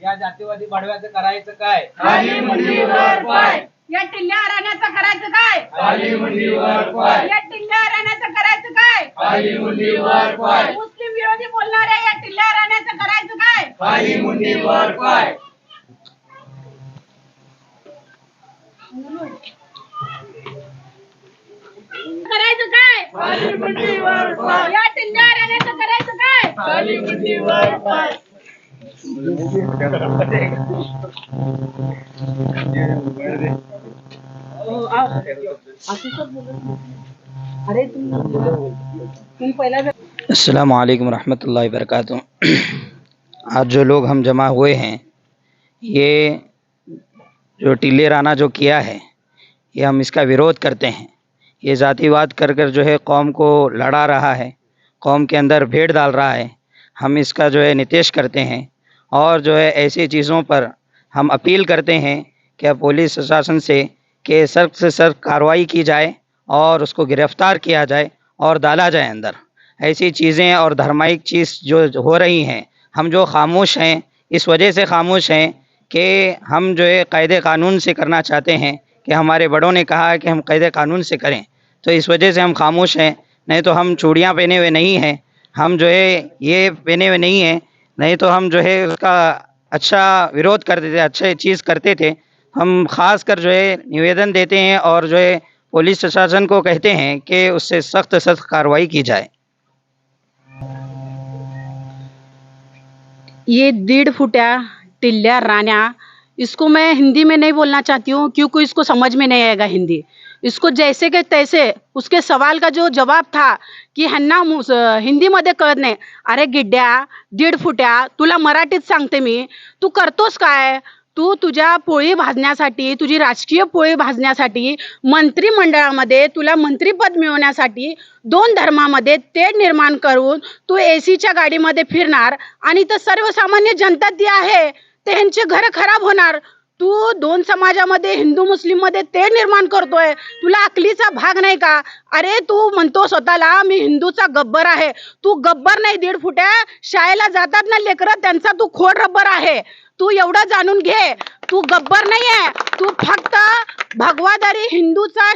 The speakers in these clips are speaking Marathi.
या जातीवादी बडव्याचं करायचं काय? खाली मुंडीवर पाय. या टिल्ल्या राण्याचं करायचं काय? खाली मुंडीवर पाय. या टिल्ल्या राण्याचं करायचं काय? खाली मुंडीवर पाय. मुस्लिम विरोधी बोलणाऱ्या या टिल्ल्या राण्याचं करायचं काय? खाली मुंडीवर पाय. करायचं काय? खाली मुंडीवर पाय. या टिल्ल्या राण्याचं करायचं काय? खाली मुंडीवर पाय. अस्सलाम वालेकुम रहमतुल्लाहि व बरकातुहू। आज जो लोग हम जमा हुए हैं, ये जो टिल्ले राना जो किया है, ये हम इसका विरोध करते हैं। ये जातिवाद कर कर जो है कौम को लड़ा रहा है, कौम के अंदर भेड़ डाल रहा है। हम इसका जो है निषेध करते हैं और जो है ऐसी चीज़ों पर हम अपील करते हैं कि पुलिस प्रशासन से कि सख्त से सख्त कार्रवाई की जाए और उसको गिरफ़्तार किया जाए और डाला जाए अंदर। ऐसी चीज़ें और धार्मिक चीज़ जो हो रही हैं, हम जो खामोश हैं इस वजह से खामोश हैं कि हम जो है कायदे कानून से करना चाहते हैं कि हमारे बड़ों ने कहा है कि हम कायदे कानून से करें, तो इस वजह से हम खामोश हैं। नहीं तो हम चूड़ियाँ पहने हुए नहीं हैं, हम जो है ये पहने हुए नहीं हैं, नहीं तो हम जो है उसका अच्छा विरोध करते थे, अच्छे चीज़ करते थे। हम ख़ास कर जो है निवेदन देते हैं और जो है पुलिस प्रशासन को कहते हैं कि उससे सख्त सख्त कार्रवाई की जाए। ये 1.5 फुटिया टिल्ल्या राण्या, इसको मैं हिंदी में नहीं बोलना चाहती हूँ क्योंकि इसको समझ में नहीं आएगा हिंदी। इसको जैसे के तैसे उसके सवाल का जो जवाब था की ह्यांना हिंदीमध्ये कळत नाही। अरे गिड्ड्या 1.5 फुट्या, तुला मराठीत सांगते मी, तू करतोस काय? तू तुझ्या पोळी भाजण्यासाठी, तुझी राजकीय पोळी भाजण्यासाठी, मंत्रिमंडळामध्ये तुला मंत्रिपद मिळवण्यासाठी 2 धर्मामध्ये तेढ निर्माण करून तू एसीच्या गाडीमध्ये फिरणार आणि तर सर्वसामान्य जनता ती आहे त्यांचे घर खराब होणार। तू 2 समाजामध्ये हिंदू मुस्लिम मध्ये तेढ निर्माण करतोय, तुला अकलीचा भाग नाही का? अरे तू म्हणतो स्वतःला मी हिंदूचा गब्बर आहे, तू गब्बर नाही 1.5 फुट्या। शाळेला जातात ना लेकरं, त्यांचा तू खोड रब्बर आहे। तू एवढा जाणून घे, तू गब्बर नाहीये, तू फक्त भगवादारी हिंदूचा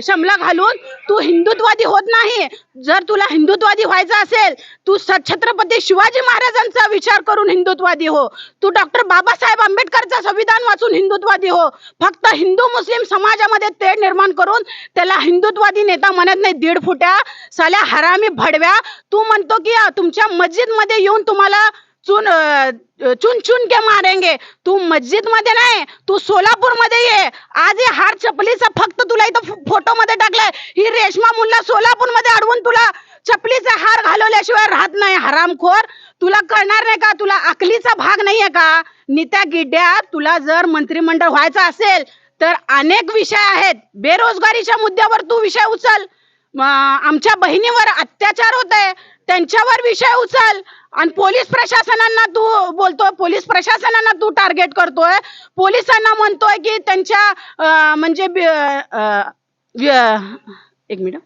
शमला घालून तू हिंदुत्ववादी होत नाही। जर तुला हिंदुत्ववादी व्हायचं असेल, तू छत्रपती शिवाजी महाराजांचा विचार करून हिंदुत्ववादी हो, तू डॉक्टर बाबासाहेब आंबेडकरचा संविधान वाचून हिंदुत्ववादी हो। फक्त हिंदू मुस्लिम समाजामध्ये तेढ निर्माण करून त्याला हिंदुत्ववादी नेता म्हणत नाही। 1.5 फुट्या साल्या हरामी भडव्या, तू म्हणतो की तुमच्या मस्जिद मध्ये येऊन तुम्हाला चुन चुन के मारेंगे। तू मस्जिद मध्ये नाही, तू सोलापूर मध्ये ये। आज हे हार चपलीचा फक्त तुला इथं फोटो मध्ये टाकलाय, ही रेशमा मुल्ला सोलापूर मध्ये अडवून तुला चपलीचा हार घालवल्याशिवाय राहत नाही। हरामखोर, तुला कळणार नाही का? तुला अकलीचा भाग नाहीये का? नित्या गिड्ड्या, तुला जर मंत्रिमंडळ व्हायचं असेल तर अनेक विषय आहेत। बेरोजगारीच्या मुद्द्यावर तू विषय उचल, आमच्या बहिणीवर अत्याचार होतोय त्यांच्यावर विषय उचल, आणि पोलीस प्रशासनांना तू बोलतोय, पोलीस प्रशासनांना तू टार्गेट करतोय, पोलिसांना म्हणतोय की त्यांच्या म्हणजे एक मिनिट,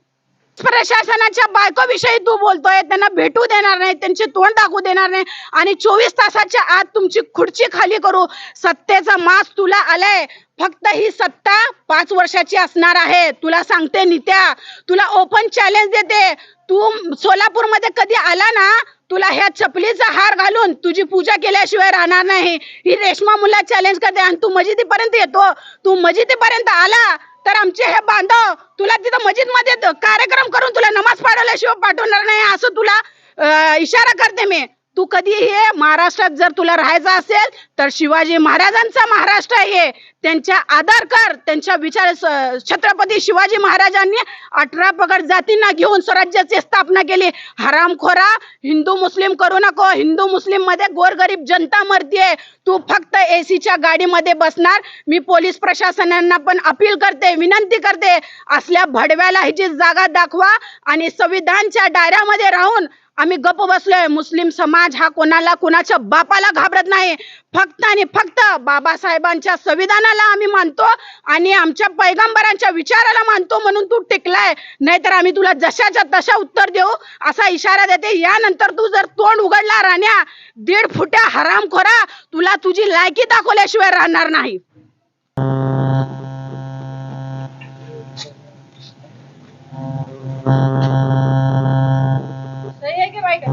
प्रशासनाच्या बायकोविषयी तू बोलतोय, त्यांना भेटू देणार नाही, त्यांचे तोंड दाखवू देणार नाही, आणि 24 तासाच्या आत तुमची खुर्ची खाली करू। सत्तेचा मास तुला आलाय, फक्त ही सत्ता 5 वर्षाची असणार आहे। तुला सांगते नित्या, तुला ओपन चॅलेंज देते, तू सोलापूर मध्ये कधी आला ना, तुला ह्या चपलीचा हार घालून तुझी पूजा केल्याशिवाय राहणार नाही। ही रेशमा मुल्ला चॅलेंज करते आणि तू मस्जिदीपर्यंत येतो। तू मस्जिदीपर्यंत आला तर आमचे हे बांधव तुला तिथं मस्जिद मध्ये कार्यक्रम करून तुला नमाज पाठवल्याशिवाय पाठवणार नाही, असं तुला इशारा करते मी। तू कधी हे महाराष्ट्रात जर तुला राहायचं असेल तर शिवाजी महाराजांचा महाराष्ट्र आहे, त्यांचा आदर कर। त्यांच्या विचार छत्रपती शिवाजी महाराजांनी 18 पगड जातींना घेऊन स्वराज्याची स्थापना केली। हरामखोरा, हिंदू मुस्लिम करू नको, हिंदू मुस्लिम मध्ये गोरगरीब जनता मरतीये, तू फक्त एसीच्या गाडीमध्ये बसणार। मी पोलीस प्रशासनांना पण अपील करते, विनंती करते, असल्या भडव्याला ह्याची जागा दाखवा आणि संविधानच्या दायऱ्यामध्ये राहून आम्ही गप्प बसलोय। मुस्लिम समाज हा कोणाला, कोणाच्या बापाला घाबरत नाही। फक्त आणि फक्त बाबासाहेबांच्या संविधानाला आम्ही मानतो आणि आमच्या पैगंबरांच्या विचाराला मानतो म्हणून तू टिकलाय, नाहीतर आम्ही तुला जशाच्या तशा उत्तर देऊ असा इशारा देते. यानंतर तू जर तोंड उघडला राण्या, 1.5 फुट्या हरामखोरा, तुला तुझी लायकी दाखवल्याशिवाय राहणार नाही. सही है कि भाई का?